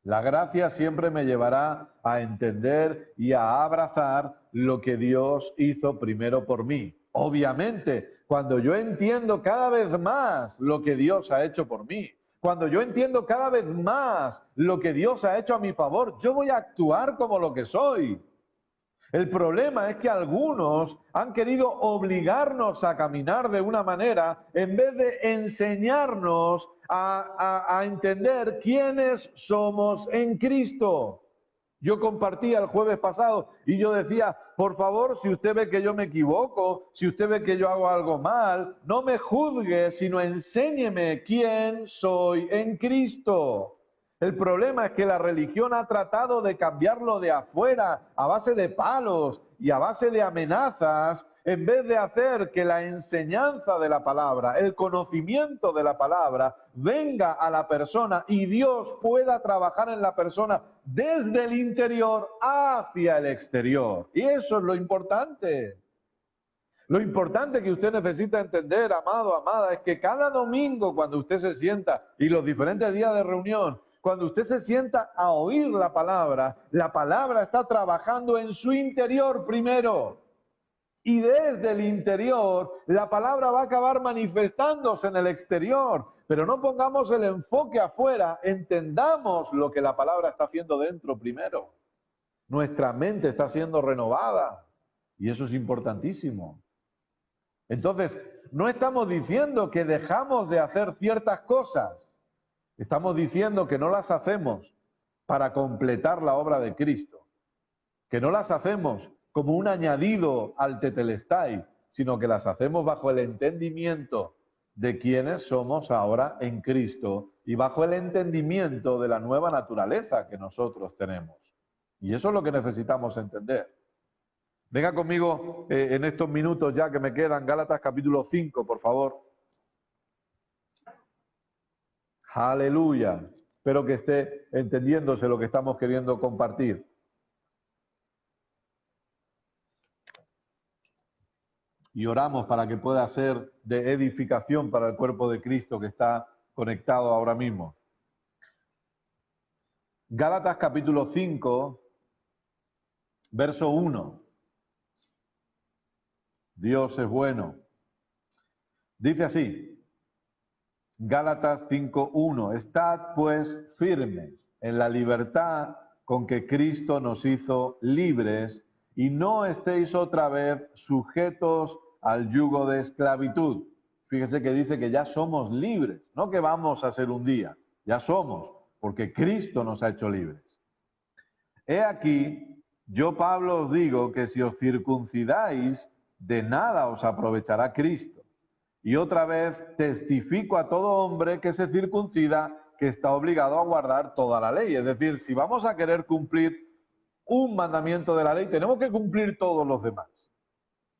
La gracia siempre me llevará a entender y a abrazar lo que Dios hizo primero por mí. Obviamente, cuando yo entiendo cada vez más lo que Dios ha hecho por mí, cuando yo entiendo cada vez más lo que Dios ha hecho a mi favor, yo voy a actuar como lo que soy. El problema es que algunos han querido obligarnos a caminar de una manera en vez de enseñarnos a entender quiénes somos en Cristo. Yo compartía el jueves pasado y yo decía, por favor, si usted ve que yo me equivoco, si usted ve que yo hago algo mal, no me juzgue, sino enséñeme quién soy en Cristo. El problema es que la religión ha tratado de cambiarlo de afuera a base de palos y a base de amenazas, en vez de hacer que la enseñanza de la palabra, el conocimiento de la palabra, venga a la persona y Dios pueda trabajar en la persona desde el interior hacia el exterior. Y eso es lo importante. Lo importante que usted necesita entender, amado, amada, es que cada domingo cuando usted se sienta y los diferentes días de reunión, cuando usted se sienta a oír la palabra está trabajando en su interior primero. Y desde el interior, la palabra va a acabar manifestándose en el exterior. Pero no pongamos el enfoque afuera, entendamos lo que la palabra está haciendo dentro primero. Nuestra mente está siendo renovada y eso es importantísimo. Entonces, no estamos diciendo que dejamos de hacer ciertas cosas. Estamos diciendo que no las hacemos para completar la obra de Cristo, que no las hacemos como un añadido al tetelestai, sino que las hacemos bajo el entendimiento de quiénes somos ahora en Cristo y bajo el entendimiento de la nueva naturaleza que nosotros tenemos. Y eso es lo que necesitamos entender. Venga conmigo en estos minutos ya que me quedan, Gálatas capítulo 5, por favor. Aleluya. Espero que esté entendiéndose lo que estamos queriendo compartir. Y oramos para que pueda ser de edificación para el cuerpo de Cristo que está conectado ahora mismo. Gálatas capítulo 5, verso 1. Dios es bueno. Dice así. Gálatas 5:1. Estad pues firmes en la libertad con que Cristo nos hizo libres y no estéis otra vez sujetos al yugo de esclavitud. Fíjese que dice que ya somos libres, no que vamos a ser un día, ya somos, porque Cristo nos ha hecho libres. He aquí, yo Pablo os digo que si os circuncidáis, de nada os aprovechará Cristo. Y otra vez testifico a todo hombre que se circuncida que está obligado a guardar toda la ley. Es decir, si vamos a querer cumplir un mandamiento de la ley, tenemos que cumplir todos los demás.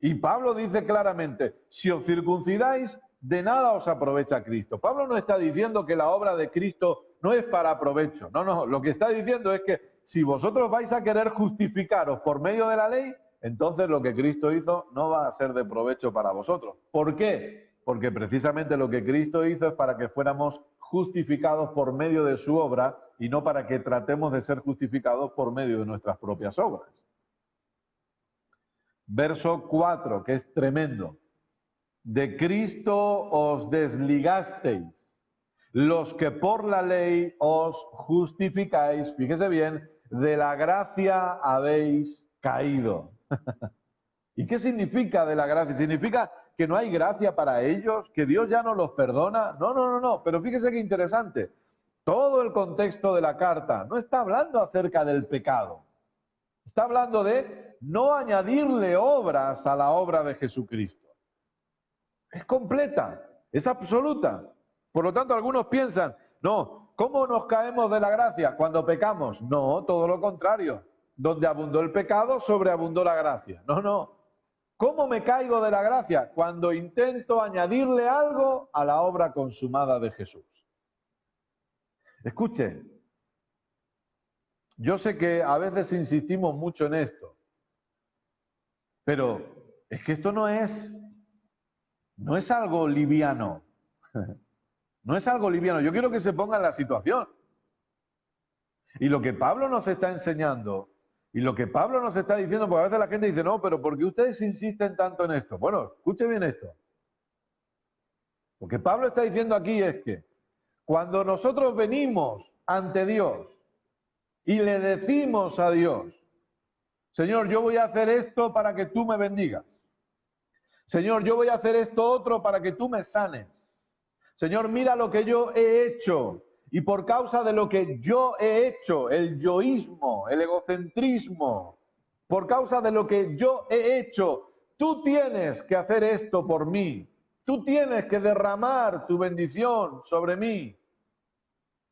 Y Pablo dice claramente, si os circuncidáis, de nada os aprovecha Cristo. Pablo no está diciendo que la obra de Cristo no es para provecho. No, no, lo que está diciendo es que si vosotros vais a querer justificaros por medio de la ley, entonces lo que Cristo hizo no va a ser de provecho para vosotros. ¿Por qué? Porque precisamente lo que Cristo hizo es para que fuéramos justificados por medio de su obra y no para que tratemos de ser justificados por medio de nuestras propias obras. Verso 4, que es tremendo. De Cristo os desligasteis, los que por la ley os justificáis, fíjese bien, de la gracia habéis caído. ¿Y qué significa de la gracia? ¿Significa que no hay gracia para ellos? ¿Que Dios ya no los perdona? No, no, no, no. Pero fíjese qué interesante. Todo el contexto de la carta no está hablando acerca del pecado. Está hablando de no añadirle obras a la obra de Jesucristo. Es completa, es absoluta. Por lo tanto, algunos piensan, no, ¿cómo nos caemos de la gracia cuando pecamos? No, todo lo contrario. Donde abundó el pecado, sobreabundó la gracia. No, no. ¿Cómo me caigo de la gracia? Cuando intento añadirle algo a la obra consumada de Jesús. Escuche, yo sé que a veces insistimos mucho en esto, pero es que esto no es algo liviano. No es algo liviano. Yo quiero que se ponga en la situación. Y lo que Pablo nos está enseñando, y lo que Pablo nos está diciendo, porque a veces la gente dice, no, pero ¿por qué ustedes insisten tanto en esto? Bueno, escuche bien esto. Lo que Pablo está diciendo aquí es que cuando nosotros venimos ante Dios y le decimos a Dios, Señor, yo voy a hacer esto para que tú me bendigas. Señor, yo voy a hacer esto otro para que tú me sanes. Señor, mira lo que yo he hecho. Y por causa de lo que yo he hecho, el yoísmo, el egocentrismo, por causa de lo que yo he hecho, tú tienes que hacer esto por mí. Tú tienes que derramar tu bendición sobre mí.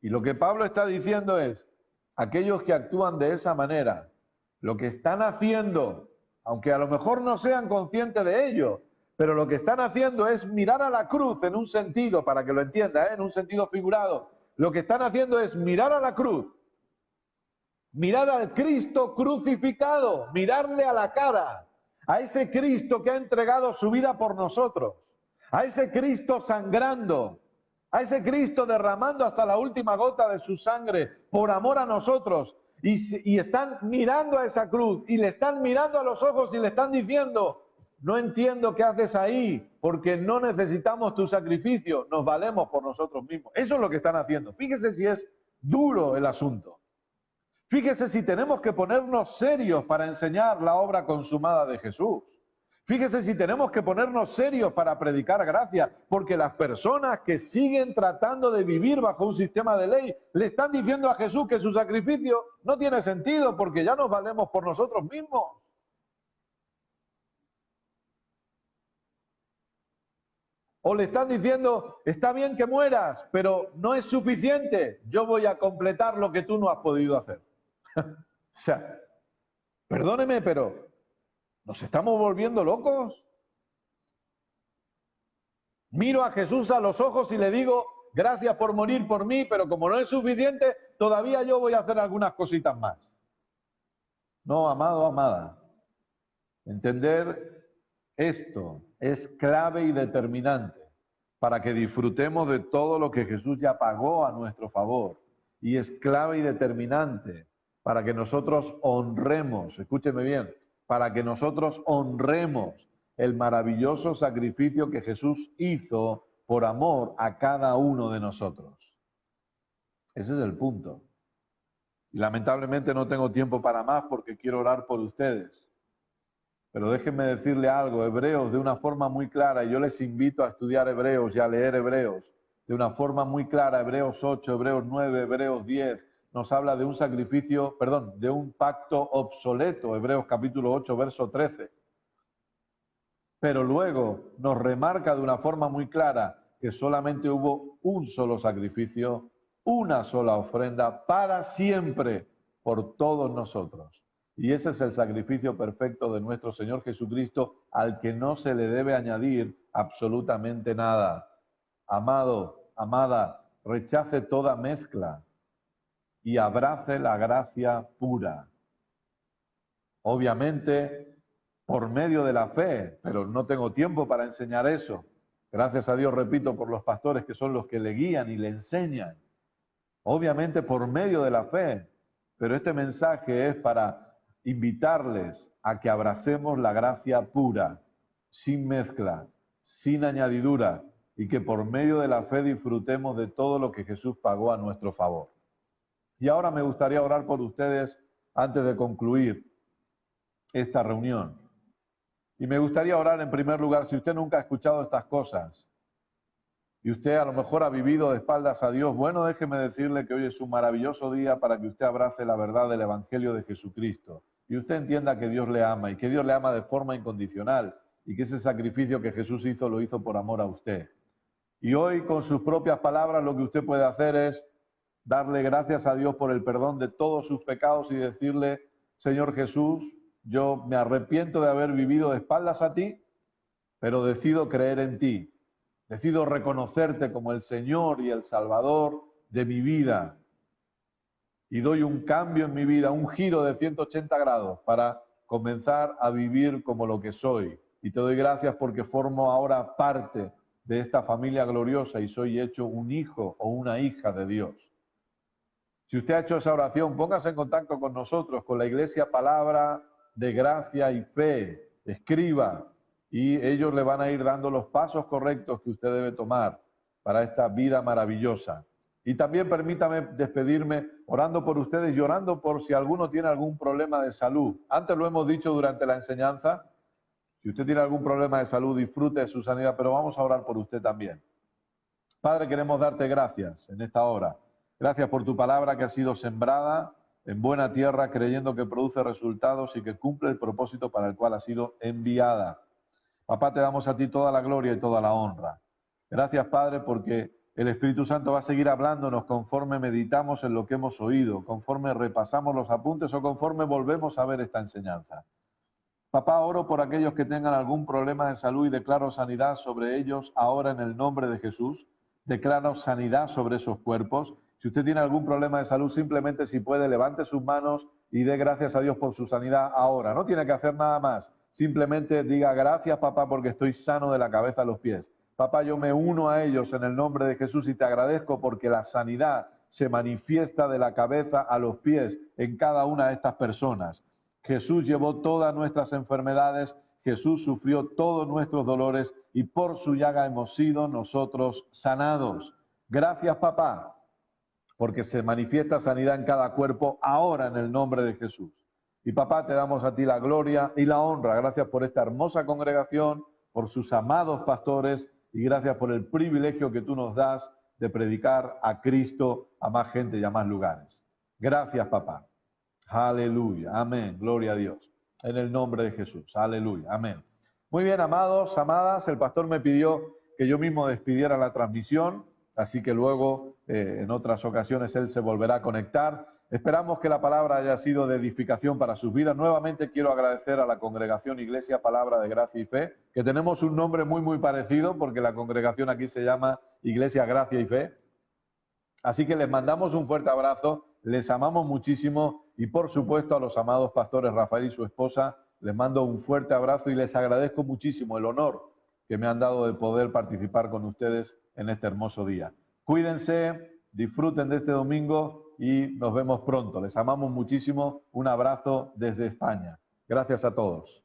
Y lo que Pablo está diciendo es, aquellos que actúan de esa manera, lo que están haciendo, aunque a lo mejor no sean conscientes de ello, pero lo que están haciendo es mirar a la cruz en un sentido, para que lo entienda, en un sentido figurado. Lo que están haciendo es mirar a la cruz, mirar al Cristo crucificado, mirarle a la cara, a ese Cristo que ha entregado su vida por nosotros, a ese Cristo sangrando, a ese Cristo derramando hasta la última gota de su sangre por amor a nosotros. Y están mirando a esa cruz y le están mirando a los ojos y le están diciendo, no entiendo qué haces ahí, porque no necesitamos tu sacrificio, nos valemos por nosotros mismos. Eso es lo que están haciendo. Fíjese si es duro el asunto. Fíjese si tenemos que ponernos serios para enseñar la obra consumada de Jesús. Fíjese si tenemos que ponernos serios para predicar gracia, porque las personas que siguen tratando de vivir bajo un sistema de ley le están diciendo a Jesús que su sacrificio no tiene sentido porque ya nos valemos por nosotros mismos. O le están diciendo, está bien que mueras, pero no es suficiente, yo voy a completar lo que tú no has podido hacer. O sea, perdóneme, pero ¿nos estamos volviendo locos? Miro a Jesús a los ojos y le digo, gracias por morir por mí, pero como no es suficiente, todavía yo voy a hacer algunas cositas más. No, amado, amada. Entender esto es clave y determinante para que disfrutemos de todo lo que Jesús ya pagó a nuestro favor. Y es clave y determinante para que nosotros honremos, escúcheme bien, para que nosotros honremos el maravilloso sacrificio que Jesús hizo por amor a cada uno de nosotros. Ese es el punto. Y lamentablemente no tengo tiempo para más porque quiero orar por ustedes. Pero déjenme decirle algo, Hebreos de una forma muy clara, y yo les invito a estudiar Hebreos y a leer Hebreos de una forma muy clara, Hebreos 8, Hebreos 9, Hebreos 10, nos habla de un sacrificio, perdón, de un pacto obsoleto, Hebreos capítulo 8, verso 13. Pero luego nos remarca de una forma muy clara que solamente hubo un solo sacrificio, una sola ofrenda para siempre por todos nosotros. Y ese es el sacrificio perfecto de nuestro Señor Jesucristo, al que no se le debe añadir absolutamente nada. Amado, amada, rechace toda mezcla y abrace la gracia pura. Obviamente, por medio de la fe, pero no tengo tiempo para enseñar eso. Gracias a Dios, repito, por los pastores que son los que le guían y le enseñan. Obviamente por medio de la fe, pero este mensaje es para invitarles a que abracemos la gracia pura, sin mezcla, sin añadidura, y que por medio de la fe disfrutemos de todo lo que Jesús pagó a nuestro favor. Y ahora me gustaría orar por ustedes antes de concluir esta reunión. Y me gustaría orar en primer lugar, si usted nunca ha escuchado estas cosas, y usted a lo mejor ha vivido de espaldas a Dios, bueno, déjeme decirle que hoy es un maravilloso día para que usted abrace la verdad del Evangelio de Jesucristo. Y usted entienda que Dios le ama y que Dios le ama de forma incondicional y que ese sacrificio que Jesús hizo lo hizo por amor a usted. Y hoy con sus propias palabras lo que usted puede hacer es darle gracias a Dios por el perdón de todos sus pecados y decirle, Señor Jesús, yo me arrepiento de haber vivido de espaldas a ti, pero decido creer en ti. Decido reconocerte como el Señor y el Salvador de mi vida. Y doy un cambio en mi vida, un giro de 180 grados para comenzar a vivir como lo que soy. Y te doy gracias porque formo ahora parte de esta familia gloriosa y soy hecho un hijo o una hija de Dios. Si usted ha hecho esa oración, póngase en contacto con nosotros, con la Iglesia Palabra de Gracia y Fe. Escriba. Y ellos le van a ir dando los pasos correctos que usted debe tomar para esta vida maravillosa. Y también permítame despedirme orando por ustedes y orando por si alguno tiene algún problema de salud. Antes lo hemos dicho durante la enseñanza, si usted tiene algún problema de salud, disfrute de su sanidad, pero vamos a orar por usted también. Padre, queremos darte gracias en esta hora. Gracias por tu palabra que ha sido sembrada en buena tierra, creyendo que produce resultados y que cumple el propósito para el cual ha sido enviada. Papá, te damos a ti toda la gloria y toda la honra. Gracias, Padre, porque el Espíritu Santo va a seguir hablándonos conforme meditamos en lo que hemos oído, conforme repasamos los apuntes o conforme volvemos a ver esta enseñanza. Papá, oro por aquellos que tengan algún problema de salud y declaro sanidad sobre ellos ahora en el nombre de Jesús. Declaro sanidad sobre esos cuerpos. Si usted tiene algún problema de salud, simplemente si puede, levante sus manos y dé gracias a Dios por su sanidad ahora. No tiene que hacer nada más. Simplemente diga gracias, papá, porque estoy sano de la cabeza a los pies. Papá, yo me uno a ellos en el nombre de Jesús y te agradezco porque la sanidad se manifiesta de la cabeza a los pies en cada una de estas personas. Jesús llevó todas nuestras enfermedades, Jesús sufrió todos nuestros dolores y por su llaga hemos sido nosotros sanados. Gracias, papá, porque se manifiesta sanidad en cada cuerpo ahora en el nombre de Jesús. Y papá, te damos a ti la gloria y la honra. Gracias por esta hermosa congregación, por sus amados pastores y gracias por el privilegio que tú nos das de predicar a Cristo a más gente y a más lugares. Gracias, papá. Aleluya. Amén. Gloria a Dios. En el nombre de Jesús. Aleluya. Amén. Muy bien, amados, amadas. El pastor me pidió que yo mismo despidiera la transmisión, así que luego en otras ocasiones él se volverá a conectar. Esperamos que la palabra haya sido de edificación para sus vidas. Nuevamente quiero agradecer a la congregación Iglesia Palabra de Gracia y Fe, que tenemos un nombre muy parecido porque la congregación aquí se llama Iglesia Gracia y Fe. Así que les mandamos un fuerte abrazo, les amamos muchísimo y por supuesto a los amados pastores Rafael y su esposa les mando un fuerte abrazo y les agradezco muchísimo el honor que me han dado de poder participar con ustedes en este hermoso día. Cuídense, disfruten de este domingo y nos vemos pronto. Les amamos muchísimo. Un abrazo desde España. Gracias a todos.